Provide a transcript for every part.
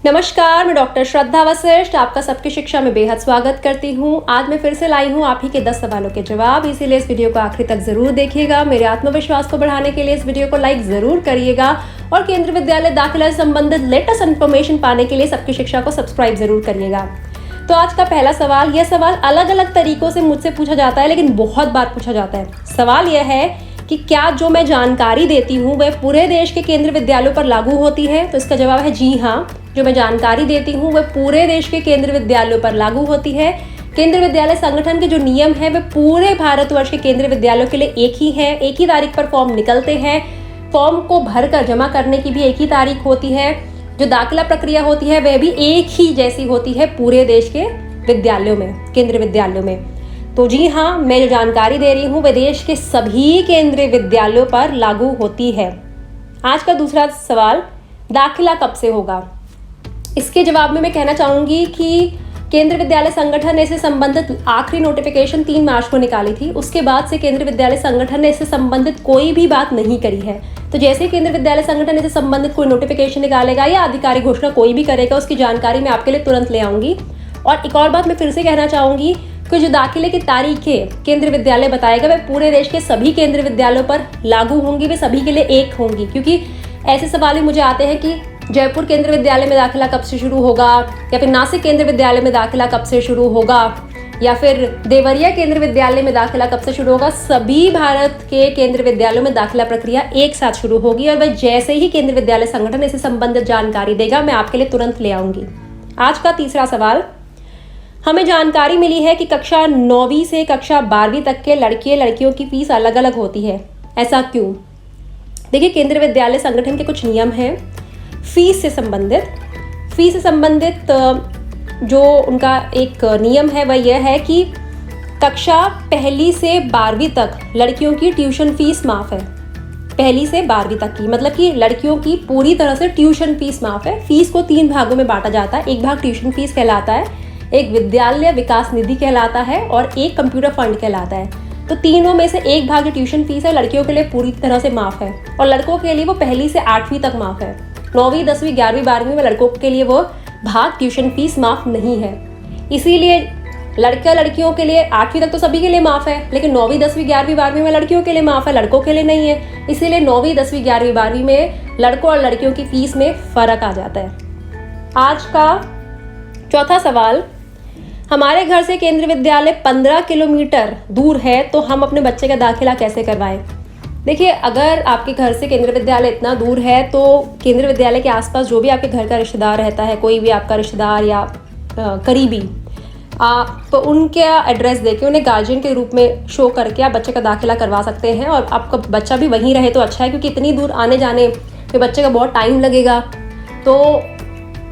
नमस्कार, मैं डॉक्टर श्रद्धा वशिष्ठ आपका सबकी शिक्षा में बेहद स्वागत करती हूँ। आज मैं फिर से लाई हूँ आप ही के 10 सवालों के जवाब, इसीलिए इस वीडियो को आखिरी तक जरूर देखिएगा। मेरे आत्मविश्वास को बढ़ाने के लिए इस वीडियो को लाइक जरूर करिएगा और केंद्रीय विद्यालय दाखिला से संबंधित लेटेस्ट इन्फॉर्मेशन पाने के लिए सबकी शिक्षा को सब्सक्राइब जरूर करिएगा। तो आज का पहला सवाल, यह सवाल अलग अलग तरीकों से मुझसे पूछा जाता है, लेकिन बहुत बार पूछा जाता है। सवाल यह है कि क्या जो मैं जानकारी देती हूँ वह पूरे देश के केंद्रीय विद्यालयों पर लागू होती है? तो इसका जवाब है जी हाँ, जो मैं जानकारी देती हूँ वह पूरे देश के केंद्रीय विद्यालयों पर लागू होती है। केंद्रीय विद्यालय संगठन के जो नियम है वे पूरे भारतवर्ष के केंद्रीय विद्यालयों के लिए एक ही है। एक ही तारीख पर फॉर्म निकलते हैं। फॉर्म को भरकर जमा करने की भी एक ही तारीख होती है। जो दाखिला प्रक्रिया होती है वह भी एक ही जैसी होती है पूरे देश के विद्यालयों में, केंद्रीय विद्यालयों में। तो जी हाँ, मैं जो जानकारी दे रही हूँ वह देश के सभी केंद्रीय विद्यालयों पर लागू होती है। आज का दूसरा सवाल, दाखिला कब से होगा? इसके जवाब में मैं कहना चाहूँगी कि केंद्रीय विद्यालय संगठन ने इससे संबंधित आखिरी नोटिफिकेशन 3 मार्च को निकाली थी। उसके बाद से केंद्रीय विद्यालय संगठन ने इससे संबंधित कोई भी बात नहीं करी है। तो जैसे ही केंद्रीय विद्यालय संगठन इससे संबंधित कोई नोटिफिकेशन निकालेगा या आधिकारिक घोषणा कोई भी करेगा, उसकी जानकारी मैं आपके लिए तुरंत ले आऊँगी। और एक और बात मैं फिर से कहना चाहूँगी कि जो दाखिले की तारीखें केंद्रीय विद्यालय बताएगा वह पूरे देश के सभी केंद्रीय विद्यालयों पर लागू होंगी, वे सभी के लिए एक होंगी। क्योंकि ऐसे सवाल भी मुझे आते हैं कि जयपुर केंद्रीय विद्यालय में दाखिला कब से शुरू होगा, या फिर नासिक केंद्रीय विद्यालय में दाखिला कब से शुरू होगा, या फिर देवरिया केंद्रीय विद्यालय में दाखिला कब से शुरू होगा। सभी भारत के केंद्रीय विद्यालयों में दाखिला प्रक्रिया एक साथ शुरू होगी और वह जैसे ही केंद्रीय विद्यालय संगठन इससे संबंधित जानकारी देगा मैं आपके लिए तुरंत ले आऊँगी। आज का तीसरा सवाल, हमें जानकारी मिली है कि कक्षा 9वीं से कक्षा 12वीं तक के लड़कियों की फीस अलग अलग होती है, ऐसा क्यों? देखिए, केंद्रीय विद्यालय संगठन के कुछ नियम हैं फीस से संबंधित जो उनका एक नियम है वह यह है कि कक्षा 1 से 12वीं तक लड़कियों की ट्यूशन फीस माफ़ है। 1 से 12वीं तक की मतलब कि लड़कियों की पूरी तरह से ट्यूशन फीस माफ़ है। फीस को 3 भागों में बांटा जाता है। एक भाग ट्यूशन फीस कहलाता है, एक विद्यालय विकास निधि कहलाता है और एक कंप्यूटर फंड कहलाता है। तो तीनों में से एक भाग जो ट्यूशन फीस है लड़कियों के लिए पूरी तरह से माफ़ है और लड़कों के लिए वो 1 से 8वीं तक माफ़ है। 9वीं 10वीं 11वीं 12वीं में लड़कों के लिए वो भाग ट्यूशन फीस माफ़ नहीं है। इसीलिए लड़कियों के लिए 8वीं तक तो सभी के लिए माफ़ है, लेकिन 9वीं 10वीं 11वीं 12वीं में लड़कियों के लिए माफ़ है, लड़कों के लिए नहीं है। इसीलिए 9वीं 10वीं 11वीं 12वीं में लड़कों और लड़कियों की फीस में फ़र्क आ जाता है। आज का चौथा सवाल, हमारे घर से केंद्रीय विद्यालय 15 किलोमीटर दूर है तो हम अपने बच्चे का दाखिला कैसे करवाएं? देखिए, अगर आपके घर से केंद्रीय विद्यालय इतना दूर है तो केंद्रीय विद्यालय के आसपास जो भी आपके घर का रिश्तेदार रहता है, कोई भी आपका रिश्तेदार या करीबी, आप उनके एड्रेस देके उन्हें गार्जियन के रूप में शो करके आप बच्चे का दाखिला करवा सकते हैं। और आपका बच्चा भी वहीं रहे तो अच्छा है, क्योंकि इतनी दूर आने जाने में बच्चे का बहुत टाइम लगेगा। तो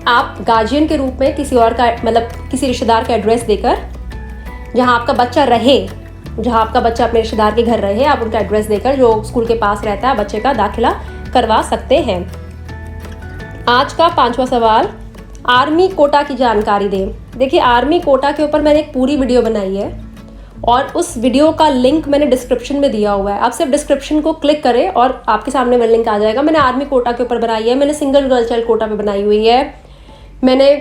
आप गार्जियन के रूप में किसी और का मतलब किसी रिश्तेदार का एड्रेस देकर जहां आपका बच्चा रहे, जहां आपका बच्चा अपने रिश्तेदार के घर रहे, आप उनका एड्रेस देकर जो स्कूल के पास रहता है बच्चे का दाखिला करवा सकते हैं। आज का 5वां सवाल, आर्मी कोटा की जानकारी दें। देखिए, आर्मी कोटा के ऊपर मैंने एक पूरी वीडियो बनाई है और उस वीडियो का लिंक मैंने डिस्क्रिप्शन में दिया हुआ है। आप सिर्फ डिस्क्रिप्शन को क्लिक करें और आपके सामने वह लिंक आ जाएगा। मैंने आर्मी कोटा के ऊपर बनाई है, मैंने सिंगल गर्ल चाइल्ड कोटा पे बनाई हुई है, मैंने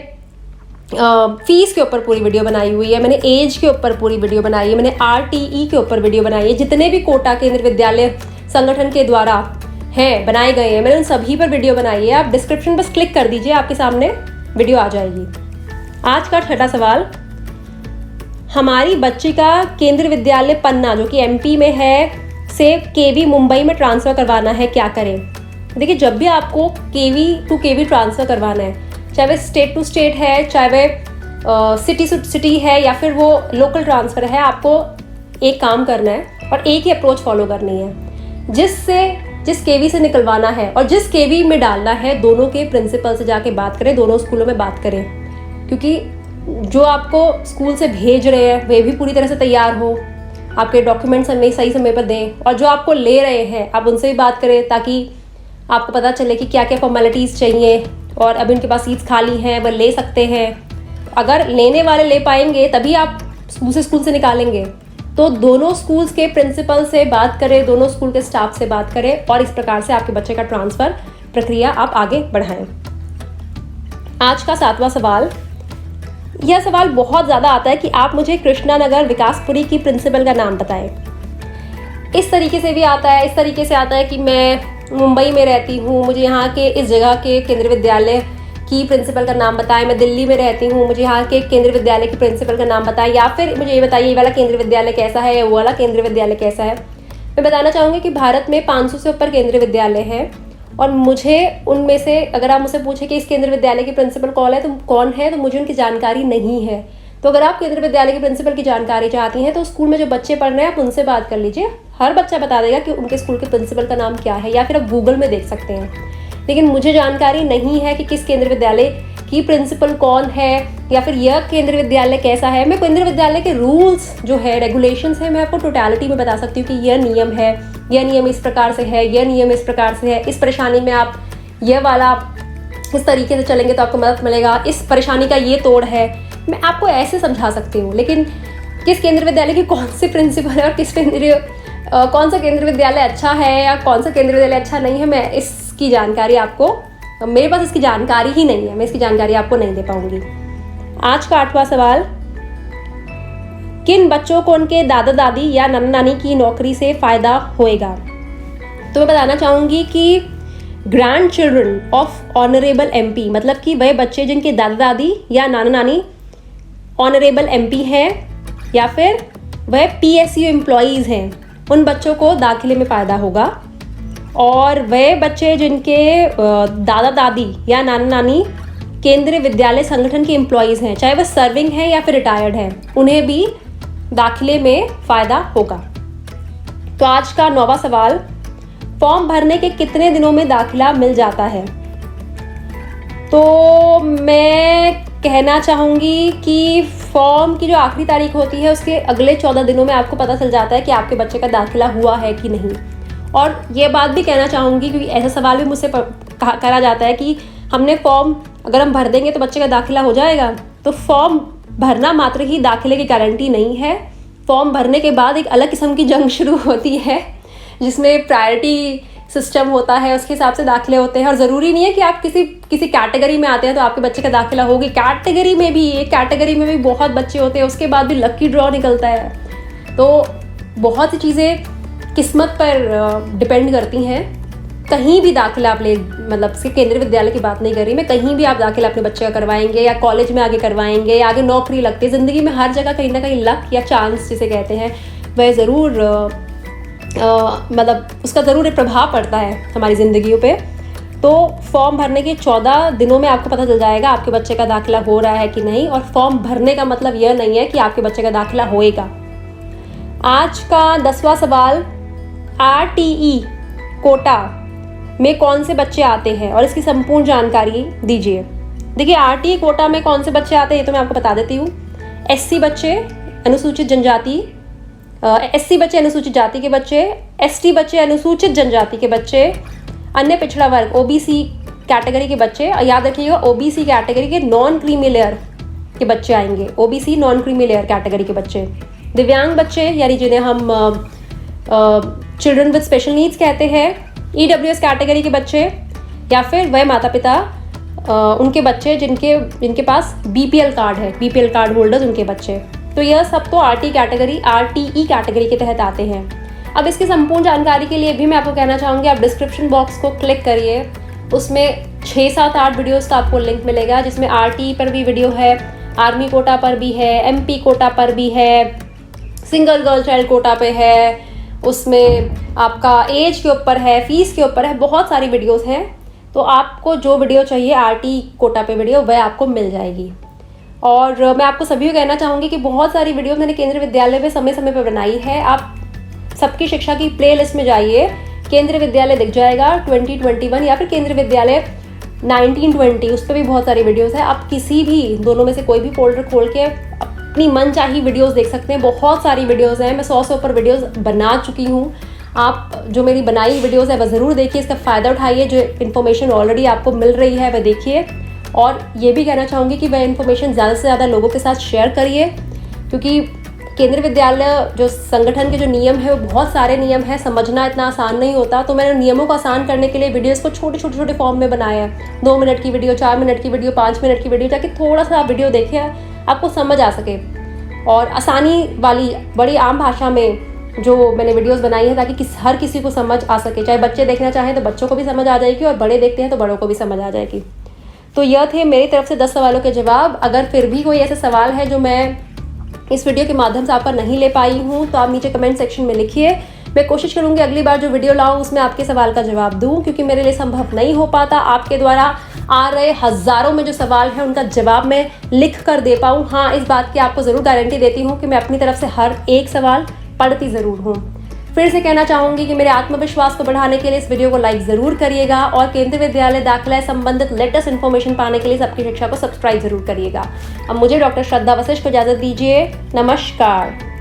फीस के ऊपर पूरी वीडियो बनाई हुई है, मैंने एज के ऊपर पूरी वीडियो बनाई है, मैंने RTE के ऊपर वीडियो बनाई है। जितने भी कोटा केंद्रीय विद्यालय संगठन के द्वारा हैं बनाए गए हैं, मैंने उन सभी पर वीडियो बनाई है। आप डिस्क्रिप्शन बस क्लिक कर दीजिए, आपके सामने वीडियो आ जाएगी। आज का 6वां सवाल, हमारी बच्ची का केंद्रीय विद्यालय पन्ना जो कि MP में है से KV मुंबई में ट्रांसफ़र करवाना है, क्या करें? देखिए, जब भी आपको KV to KV ट्रांसफ़र करवाना है, चाहे वह स्टेट टू स्टेट है, चाहे वह सिटी टू सिटी है या फिर वो लोकल ट्रांसफ़र है, आपको एक काम करना है और एक ही अप्रोच फॉलो करनी है। जिस KV से निकलवाना है और जिस KV में डालना है, दोनों के प्रिंसिपल से जाके बात करें, दोनों स्कूलों में बात करें। क्योंकि जो आपको स्कूल से भेज रहे हैं वे भी पूरी तरह से तैयार हो, आपके डॉक्यूमेंट्स हमें सही समय पर दें, और जो आपको ले रहे हैं आप उनसे भी बात करें ताकि आपको पता चले कि क्या क्या फॉर्मेलिटीज़ चाहिए और अभी उनके पास सीट्स खाली हैं, वह ले सकते हैं। अगर लेने वाले ले पाएंगे तभी आप स्कूल से निकालेंगे। तो दोनों स्कूल्स के प्रिंसिपल से बात करें, दोनों स्कूल के स्टाफ से बात करें और इस प्रकार से आपके बच्चे का ट्रांसफ़र प्रक्रिया आप आगे बढ़ाएं। आज का 7वां सवाल, यह सवाल बहुत ज़्यादा आता है कि आप मुझे कृष्णा नगर विकासपुरी की प्रिंसिपल का नाम बताएं। इस तरीके से भी आता है, इस तरीके से आता है कि मैं मुंबई में रहती हूँ, मुझे यहाँ के इस जगह के केंद्रीय विद्यालय की प्रिंसिपल का नाम बताएं। मैं दिल्ली में रहती हूँ, मुझे यहाँ के केंद्रीय विद्यालय की प्रिंसिपल का नाम बताएं। या फिर मुझे ये बताइए ये वाला केंद्रीय विद्यालय कैसा है, वो वाला केंद्रीय विद्यालय कैसा है। मैं बताना चाहूँगी कि भारत में 500 से ऊपर केंद्रीय विद्यालय हैं और मुझे उनमें से अगर आप मुझसे पूछें कि इस केंद्रीय विद्यालय की प्रिंसिपल कौन है तो मुझे उनकी जानकारी नहीं है। तो अगर आप केंद्रीय विद्यालय की प्रिंसिपल की जानकारी चाहती हैं तो स्कूल में जो बच्चे पढ़ रहे हैं आप उनसे बात कर लीजिए। हर बच्चा बता देगा कि उनके स्कूल के प्रिंसिपल का नाम क्या है, या फिर आप गूगल में देख सकते हैं। लेकिन मुझे जानकारी नहीं है कि किस केंद्रीय विद्यालय की प्रिंसिपल कौन है या फिर यह केंद्रीय विद्यालय कैसा है। मैं केंद्रीय विद्यालय के रूल्स जो है, रेगुलेशंस है, मैं आपको टोटलिटी में बता सकती हूँ कि यह नियम है, यह नियम इस प्रकार से है, यह नियम इस प्रकार से है, इस परेशानी में आप यह वाला इस तरीके से चलेंगे तो आपको मदद मिलेगा, इस परेशानी का ये तोड़ है। मैं आपको ऐसे समझा सकती हूँ। लेकिन किस केंद्रीय विद्यालय की कौन सी प्रिंसिपल है और कौन सा केंद्रीय विद्यालय अच्छा है या कौन सा केंद्रीय विद्यालय अच्छा नहीं है, मैं इसकी जानकारी आपको, मेरे पास इसकी जानकारी ही नहीं है, मैं इसकी जानकारी आपको नहीं दे पाऊंगी। आज का 8वां सवाल, किन बच्चों को उनके दादा दादी या नाना नानी की नौकरी से फ़ायदा होएगा। तो मैं बताना चाहूँगी कि grand children of honourable MP, मतलब कि वह बच्चे जिनके दादा दादी या नाना नानी ऑनरेबल MP हैं या फिर वह PSU एम्प्लॉयज़ हैं, उन बच्चों को दाखिले में फ़ायदा होगा। और वह बच्चे जिनके दादा दादी या नाना नानी केंद्रीय विद्यालय संगठन के एम्प्लॉयज़ हैं, चाहे वह सर्विंग हैं या फिर रिटायर्ड हैं, उन्हें भी दाखिले में फ़ायदा होगा। तो आज का 9वां सवाल, फॉर्म भरने के कितने दिनों में दाखिला मिल जाता है। तो मैं कहना चाहूँगी कि फॉर्म की जो आखिरी तारीख होती है उसके अगले 14 दिनों में आपको पता चल जाता है कि आपके बच्चे का दाखिला हुआ है कि नहीं। और ये बात भी कहना चाहूँगी क्योंकि ऐसा सवाल भी मुझसे करा जाता है कि हमने फॉर्म अगर हम भर देंगे तो बच्चे का दाखिला हो जाएगा। तो फॉर्म भरना मात्र ही दाखिले की गारंटी नहीं है। फॉर्म भरने के बाद एक अलग किस्म की जंग शुरू होती है जिसमें प्रायोरिटी सिस्टम होता है, उसके हिसाब से दाखिले होते हैं। और ज़रूरी नहीं है कि आप किसी कैटेगरी में आते हैं तो आपके बच्चे का दाखिला होगी। कैटेगरी में भी बहुत बच्चे होते हैं, उसके बाद भी लकी ड्रॉ निकलता है। तो बहुत सी चीज़ें किस्मत पर डिपेंड करती हैं। कहीं भी दाखिला आप मतलब सिर्फ केंद्रीय विद्यालय की बात नहीं कर रही मैं, कहीं भी आप दाखिला अपने बच्चे का करवाएंगे या कॉलेज में आगे करवाएंगे या आगे नौकरी लगती है, ज़िंदगी में हर जगह कहीं ना कहीं लक या चांस जिसे कहते हैं वह ज़रूर मतलब उसका ज़रूर एक प्रभाव पड़ता है हमारी ज़िंदगियों पे। तो फॉर्म भरने के 14 दिनों में आपको पता चल जाएगा आपके बच्चे का दाखिला हो रहा है कि नहीं। और फॉर्म भरने का मतलब यह नहीं है कि आपके बच्चे का दाखिला होएगा। आज का 10वां सवाल, RTE कोटा में कौन से बच्चे आते हैं और इसकी संपूर्ण जानकारी दीजिए। देखिए RTE कोटा में कौन से बच्चे आते हैं ये तो मैं आपको बता देती हूँ। SC बच्चे, अनुसूचित जनजाति, SC बच्चे अनुसूचित जाति के बच्चे, ST बच्चे अनुसूचित जनजाति के बच्चे, अन्य पिछड़ा वर्ग OBC कैटेगरी के बच्चे। याद रखिएगा OBC कैटेगरी के नॉन क्रीमी लेयर के बच्चे आएंगे, OBC non creamy layer category के बच्चे। दिव्यांग बच्चे यानी जिन्हें हम चिल्ड्रन विद स्पेशल नीड्स कहते हैं, EWS कैटेगरी के बच्चे, या फिर वह माता पिता उनके बच्चे जिनके पास BPL कार्ड है, BPL कार्ड होल्डर्स उनके बच्चे। तो यह सब तो RTE कैटेगरी के तहत आते हैं। अब इसकी संपूर्ण जानकारी के लिए भी मैं आपको कहना चाहूँगी आप डिस्क्रिप्शन बॉक्स को क्लिक करिए, उसमें 6, 7, 8 वीडियोज़ का आपको लिंक मिलेगा जिसमें RTE पर भी वीडियो है, आर्मी कोटा पर भी है, MP कोटा पर भी है, सिंगल गर्ल चाइल्ड कोटा पे है, उसमें आपका एज के ऊपर है, फीस के ऊपर है, बहुत सारी वीडियोस हैं। तो आपको जो वीडियो चाहिए RTE कोटा पे वीडियो वह आपको मिल जाएगी। और मैं आपको सभी को कहना चाहूँगी कि बहुत सारी वीडियो मैंने केंद्रीय विद्यालय में समय समय पर बनाई है। आप सबकी शिक्षा की प्लेलिस्ट में जाइए, केंद्रीय विद्यालय दिख जाएगा 2021 या फिर केंद्रीय विद्यालय 1920, उस पर भी बहुत सारी वीडियोस है। आप किसी भी दोनों में से कोई भी फोल्डर खोल के अपनी मन चाही वीडियोस देख सकते हैं। बहुत सारी वीडियोस हैं, मैं 100 से ऊपर वीडियोस बना चुकी हूँ। आप जो मेरी बनाई वीडियोस है वह ज़रूर देखिए, इसका फ़ायदा उठाइए। जो इन्फॉर्मेशन ऑलरेडी आपको मिल रही है वह देखिए। और ये भी कहना चाहूँगी कि वह इन्फॉर्मेशन ज़्यादा से ज़्यादा लोगों के साथ शेयर करिए, क्योंकि केंद्रीय विद्यालय जो संगठन के जो नियम है वो बहुत सारे नियम है, समझना इतना आसान नहीं होता। तो मैंने नियमों को आसान करने के लिए वीडियोस को छोटे फॉर्म में बनाया है। 2 मिनट की वीडियो, 4 मिनट की वीडियो, 5 मिनट की वीडियो, ताकि थोड़ा सा आप वीडियो देखिए, आपको समझ आ सके। और आसानी वाली बड़ी आम भाषा में जो मैंने वीडियोस बनाई है, ताकि हर किसी को समझ आ सके। चाहे बच्चे देखना चाहें तो बच्चों को भी समझ आ जाएगी, और बड़े देखते हैं तो बड़ों को भी समझ आ जाएगी। तो यह थे मेरी तरफ से 10 सवालों के जवाब। अगर फिर भी कोई ऐसे सवाल है जो मैं इस वीडियो के माध्यम से आपका नहीं ले पाई हूँ, तो आप नीचे कमेंट सेक्शन में लिखिए। मैं कोशिश करूँगी अगली बार जो वीडियो लाऊं उसमें आपके सवाल का जवाब दूं, क्योंकि मेरे लिए संभव नहीं हो पाता आपके द्वारा आ रहे हज़ारों में जो सवाल है उनका जवाब मैं लिख कर दे पाऊँ। हाँ, इस बात की आपको ज़रूर गारंटी देती हूँ कि मैं अपनी तरफ से हर एक सवाल पढ़ती ज़रूर हूँ। फिर से कहना चाहूँगी कि मेरे आत्मविश्वास को बढ़ाने के लिए इस वीडियो को लाइक ज़रूर करिएगा, और केंद्रीय विद्यालय दाखिला संबंधित लेटेस्ट इन्फॉर्मेशन पाने के लिए सबकी शिक्षा को सब्सक्राइब ज़रूर करिएगा। अब मुझे डॉक्टर श्रद्धा वशिष्ठ को इजाज़त दीजिए। नमस्कार।